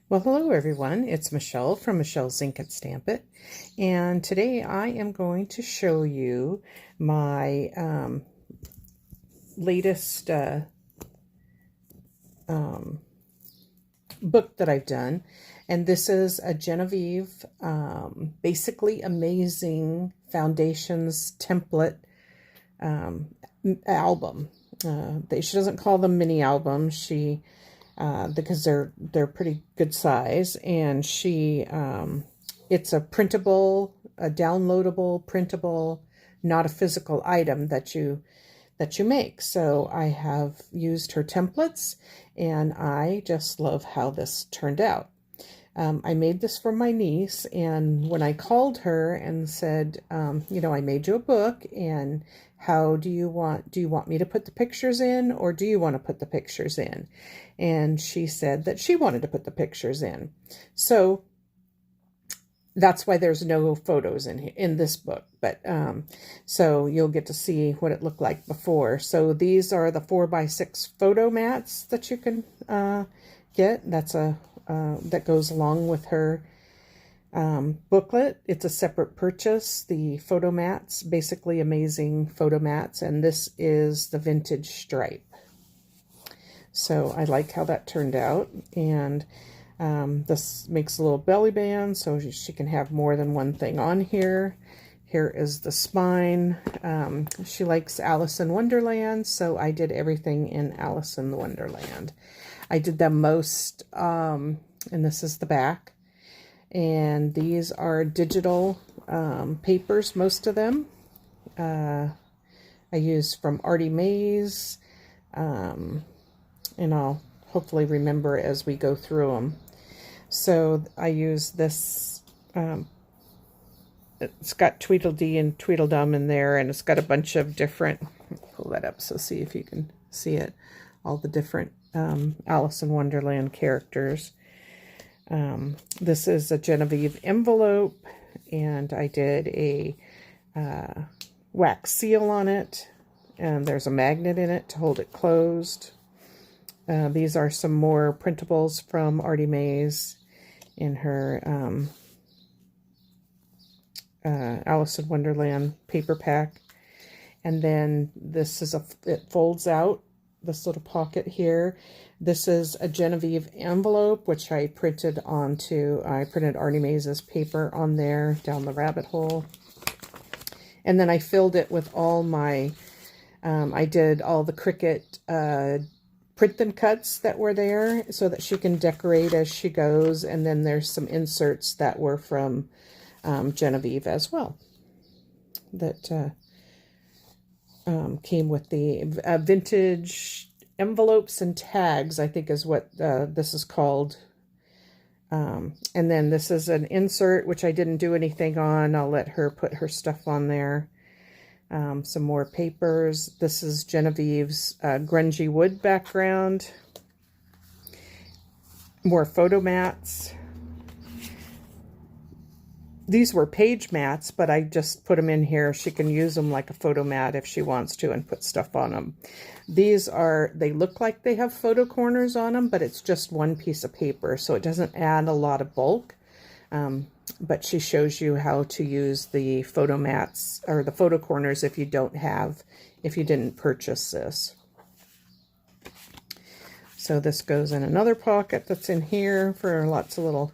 Well, hello everyone. It's Michelle from Michelle's Ink and Stamp It, and today I am going to show you my latest book that I've done, and this is a Jenofeve Basically Amazing Foundations template album. She doesn't call them mini albums. Because they're pretty good size, and it's a printable, a downloadable, printable, not a physical item that you make. So I have used her templates, and I just love how this turned out. I made this for my niece, and when I called her and said, I made you a book, and how do you want me to put the pictures in, or do you want to put the pictures in? And she said that she wanted to put the pictures in. So that's why there's no photos in this book, but so you'll get to see what it looked like before. So these are the 4x6 photo mats that you can get. That goes along with her booklet. It's a separate purchase. The photo mats, Basically Amazing photo mats, and this is the vintage stripe. So I like how that turned out, and this makes a little belly band so she can have more than one thing on here. Here is the spine. She likes Alice in Wonderland, so I did everything in Alice in Wonderland. I did them most, and this is the back. And these are digital papers, most of them. I used from Artie Mays, and I'll hopefully remember as we go through them. So I use this, it's got Tweedledee and Tweedledum in there, and it's got a bunch of different, pull that up so see if you can see it, all the different Alice in Wonderland characters. This is a Jenofeve envelope, and I did a wax seal on it, and there's a magnet in it to hold it closed. These are some more printables from Artie Mays in her Alice in Wonderland paper pack. And then this is it folds out, this little pocket here. This is a Jenofeve envelope, which I printed Artie Mays's paper on there down the rabbit hole. And then I filled it with all my, I did all the Cricut print and cuts that were there so that she can decorate as she goes. And then there's some inserts that were from Jenofeve as well that came with the vintage envelopes and tags, I think is what this is called. And then this is an insert, which I didn't do anything on. I'll let her put her stuff on there. Some more papers. This is Genoveve's grungy wood background. More photo mats. These were page mats, but I just put them in here. She can use them like a photo mat if she wants to and put stuff on them. They look like they have photo corners on them, but it's just one piece of paper, so it doesn't add a lot of bulk. But she shows you how to use the photo mats or the photo corners if you didn't purchase this. So this goes in another pocket that's in here for lots of little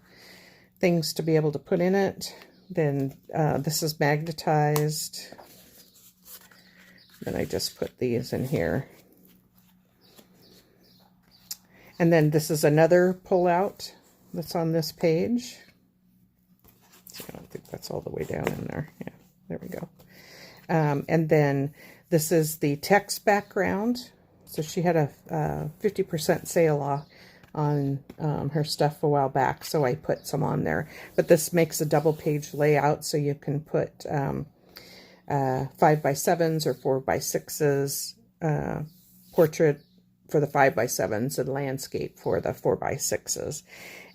things to be able to put in it. Then this is magnetized. Then I just put these in here. And then this is another pull-out that's on this page. So I don't think that's all the way down in there. Yeah, there we go. And then this is the text background. So she had a 50% sale off on her stuff a while back, so I put some on there. But this makes a double page layout, so you can put 5x7s or 4x6s, portrait for the 5x7s and landscape for the 4x6s.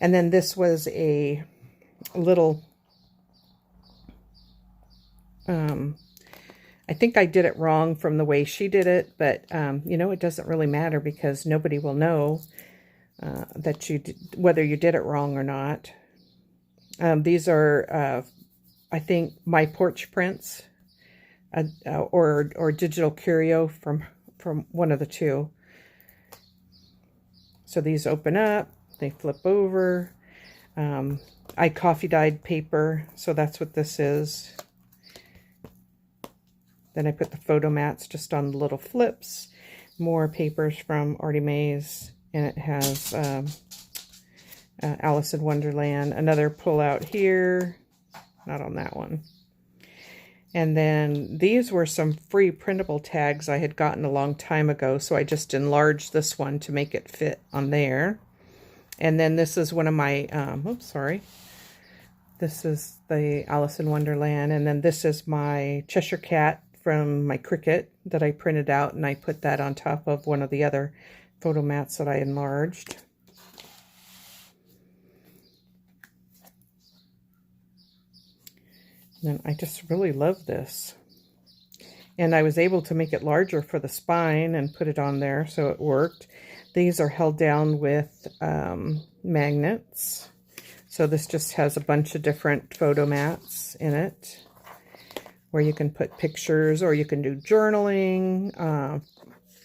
And then this was a little, I think I did it wrong from the way she did it, but it doesn't really matter because nobody will know that you did, whether you did it wrong or not. These are, I think, My Porch Prints, or Digital Curio from one of the two. So these open up, they flip over. I coffee dyed paper, so that's what this is. Then I put the photo mats just on the little flips. More papers from Artie Mae's, and it has Alice in Wonderland. Another pull out here, not on that one. And then these were some free printable tags I had gotten a long time ago, so I just enlarged this one to make it fit on there. And then this is one of my, oops, sorry. This is the Alice in Wonderland, and then this is my Cheshire Cat from my Cricut that I printed out, and I put that on top of one of the other photo mats that I enlarged. And I just really love this. And I was able to make it larger for the spine and put it on there, so it worked. These are held down with magnets. So this just has a bunch of different photo mats in it, where you can put pictures, or you can do journaling,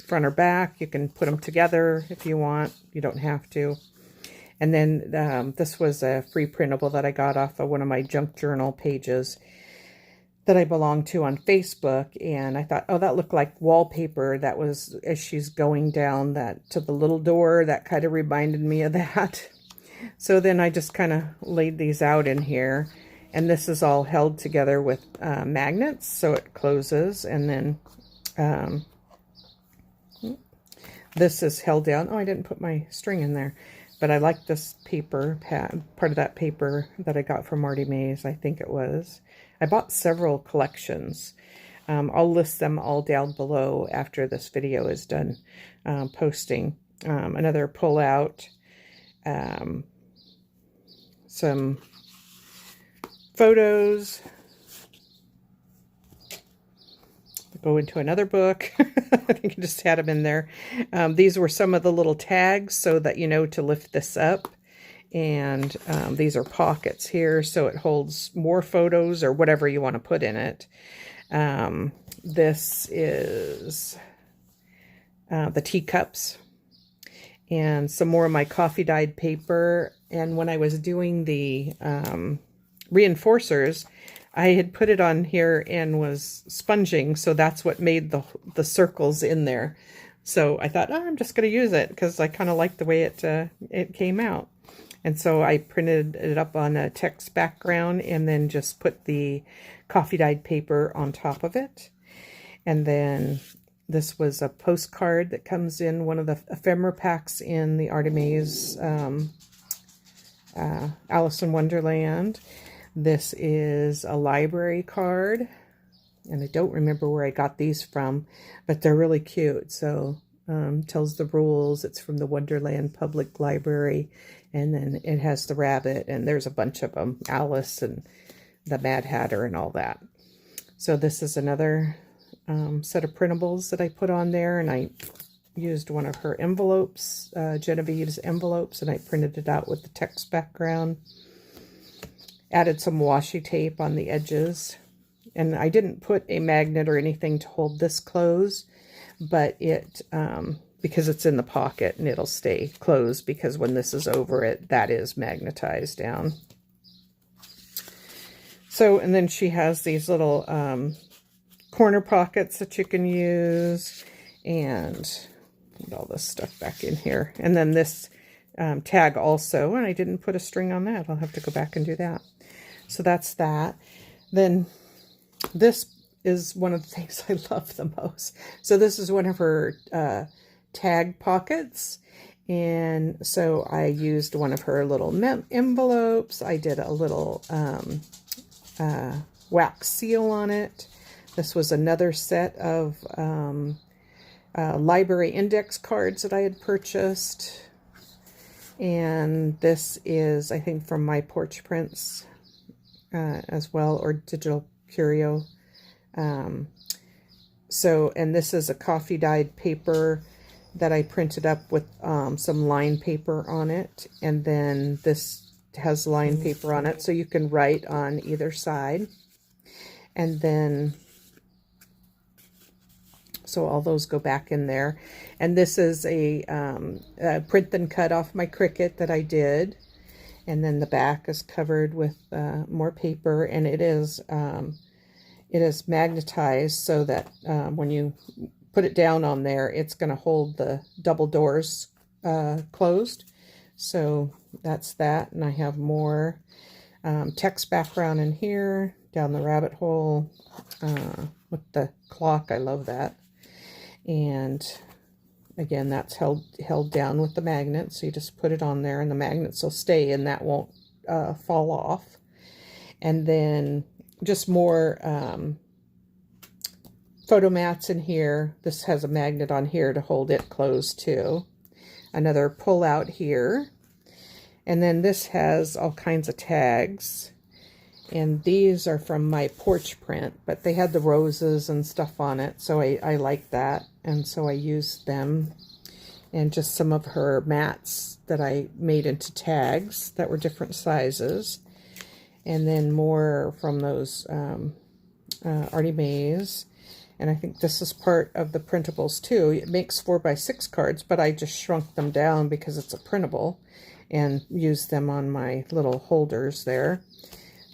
front or back. You can put them together if you want. You don't have to. And then this was a free printable that I got off of one of my junk journal pages that I belong to on Facebook. And I thought, oh, that looked like wallpaper. That was, as she's going down that to the little door, that kind of reminded me of that. So then I just kind of laid these out in here. And this is all held together with magnets, so it closes. And then this is held down. Oh, I didn't put my string in there. But I like this paper, part of that paper that I got from Artie Mae's, I think it was. I bought several collections. I'll list them all down below after this video is done posting. Another pull out, some photos. Go into another book. I think I just had them in there. These were some of the little tags so that you know to lift this up. And these are pockets here, so it holds more photos or whatever you want to put in it. This is the teacups and some more of my coffee dyed paper. And when I was doing the reinforcers, I had put it on here and was sponging, so that's what made the circles in there. So I thought, oh, I'm just going to use it because I kind of like the way it came out. And so I printed it up on a text background and then just put the coffee dyed paper on top of it. And then this was a postcard that comes in one of the ephemera packs in the Artie Mae's Alice in Wonderland. This is a library card, and I don't remember where I got these from, but they're really cute. So tells the rules. It's from the Wonderland Public Library, and then it has the rabbit, and there's a bunch of them, Alice and the Mad Hatter and all that. So this is another set of printables that I put on there, and I used one of her envelopes, Genoveve's envelopes, and I printed it out with the text background. Added some washi tape on the edges, and I didn't put a magnet or anything to hold this closed, but it because it's in the pocket and it'll stay closed, because when this is over it, that is magnetized down. So, and then she has these little corner pockets that you can use, and put all this stuff back in here. And then this tag also, and I didn't put a string on that. I'll have to go back and do that. So that's that. Then this is one of the things I love the most. So this is one of her tag pockets. And so I used one of her little envelopes. I did a little wax seal on it. This was another set of library index cards that I had purchased. And this is, I think, from My Porch Prints as well, or Digital Curio. So, and this is a coffee dyed paper that I printed up with some line paper on it. And then this has line paper on it, so you can write on either side. And then, so all those go back in there. And this is a print and cut off my Cricut that I did. And then the back is covered with more paper, and it is magnetized so that when you put it down on there, it's going to hold the double doors closed. So that's that. And I have more text background in here, down the rabbit hole with the clock. I love that. And again, that's held down with the magnet. So you just put it on there and the magnets will stay and that won't fall off. And then just more photo mats in here. This has a magnet on here to hold it closed too. Another pull out here. And then this has all kinds of tags. And these are from my porch print, but they had the roses and stuff on it. So I like that. And so I used them. And just some of her mats that I made into tags that were different sizes. And then more from those Artie Mays. And I think this is part of the printables too. It makes 4x6 cards, but I just shrunk them down because it's a printable and used them on my little holders there.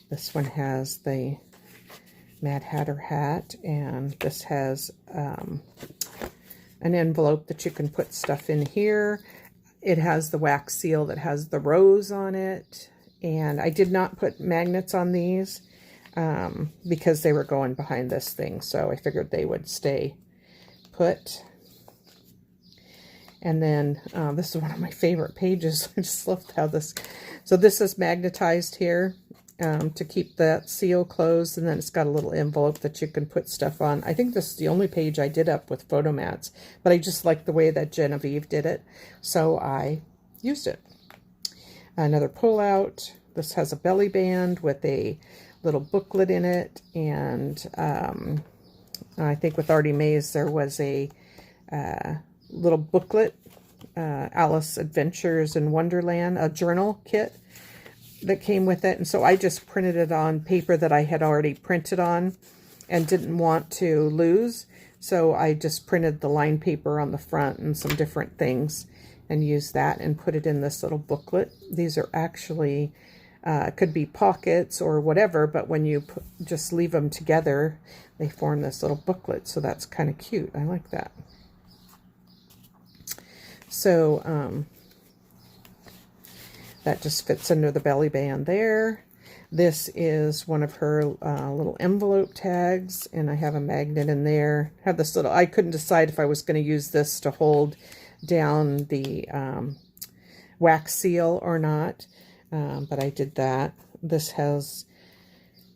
This one has the Mad Hatter hat, and this has an envelope that you can put stuff in here. It has the wax seal that has the rose on it, and I did not put magnets on these because they were going behind this thing, so I figured they would stay put. And then this is one of my favorite pages. I just love how this, so this is magnetized here to keep that seal closed, and then it's got a little envelope that you can put stuff on. I think this is the only page I did up with photo mats, but I just like the way that Jenofeve did it, so I used it. Another pull out. This has a belly band with a little booklet in it, and I think with Artie Mays there was a little booklet, Alice Adventures in Wonderland, a journal kit that came with it. And so I just printed it on paper that I had already printed on and didn't want to lose. So I just printed the line paper on the front and some different things and used that and put it in this little booklet. These are actually, could be pockets or whatever, but when you just leave them together, they form this little booklet. So that's kind of cute. I like that. So that just fits under the belly band there. This is one of her little envelope tags, and I have a magnet in there. I have this little, I couldn't decide if I was going to use this to hold down the wax seal or not, but I did that. This has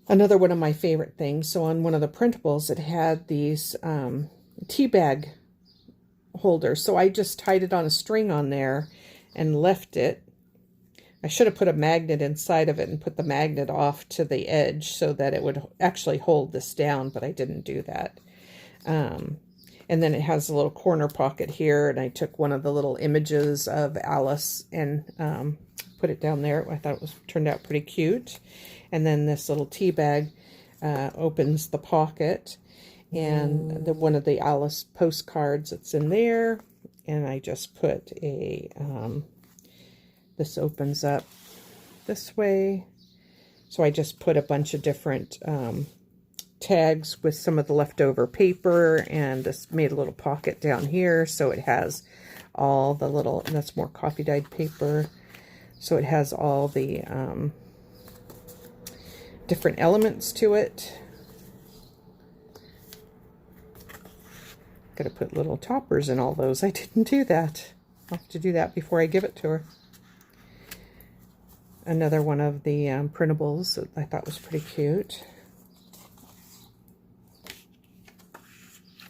another one of my favorite things. So on one of the printables, it had these tea bag holders. So I just tied it on a string on there and left it. I should have put a magnet inside of it and put the magnet off to the edge so that it would actually hold this down, but I didn't do that. And then it has a little corner pocket here, and I took one of the little images of Alice and put it down there. I thought it turned out pretty cute. And then this little tea bag opens the pocket, and one of the Alice postcards that's in there, and I just put a this opens up this way, so I just put a bunch of different tags with some of the leftover paper, and this made a little pocket down here, so it has all the little, and that's more coffee dyed paper, so it has all the different elements to it. Gotta put little toppers in all those. I didn't do that. I'll have to do that before I give it to her. Another one of the printables that I thought was pretty cute.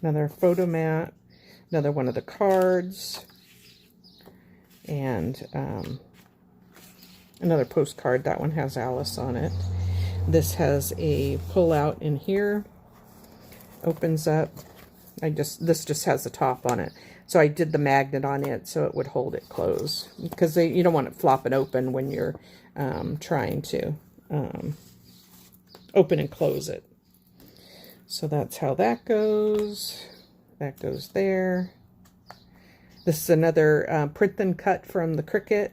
Another photo mat. Another one of the cards. And another postcard. That one has Alice on it. This has a pull out in here. Opens up. This just has the top on it. So I did the magnet on it so it would hold it closed, because you don't want it flopping open when you're trying to open and close it. So that's how that goes. That goes there. This is another print and cut from the Cricut.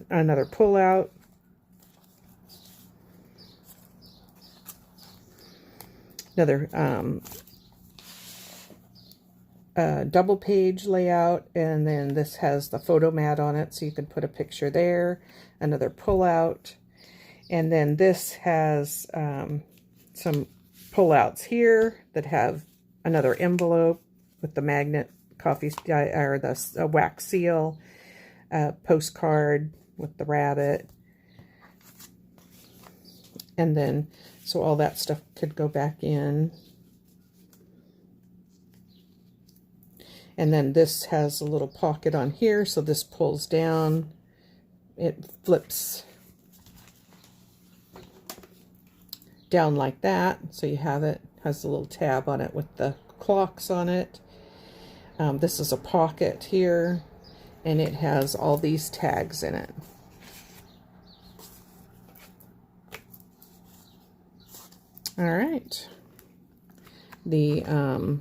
Another pull out. Another double page layout, and then this has the photo mat on it so you can put a picture there. Another pull out, and then this has some pull outs here that have another envelope with the magnet coffee or the wax seal, postcard with the rabbit, and then so all that stuff could go back in. And then this has a little pocket on here, so this pulls down. It flips down like that, so you have it. Has a little tab on it with the clocks on it. This is a pocket here, and it has all these tags in it. All right. The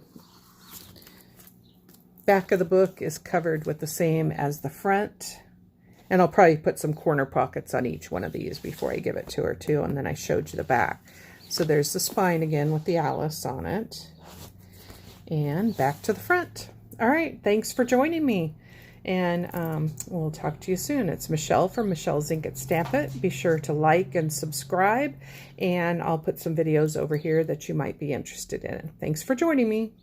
back of the book is covered with the same as the front, and I'll probably put some corner pockets on each one of these before I give it to her too, and then I showed you the back. So there's the spine again with the Alice on it, and back to the front. All right, thanks for joining me, and we'll talk to you soon. It's Michelle from Michelle's Ink It Stamp It. Be sure to like and subscribe, and I'll put some videos over here that you might be interested in. Thanks for joining me.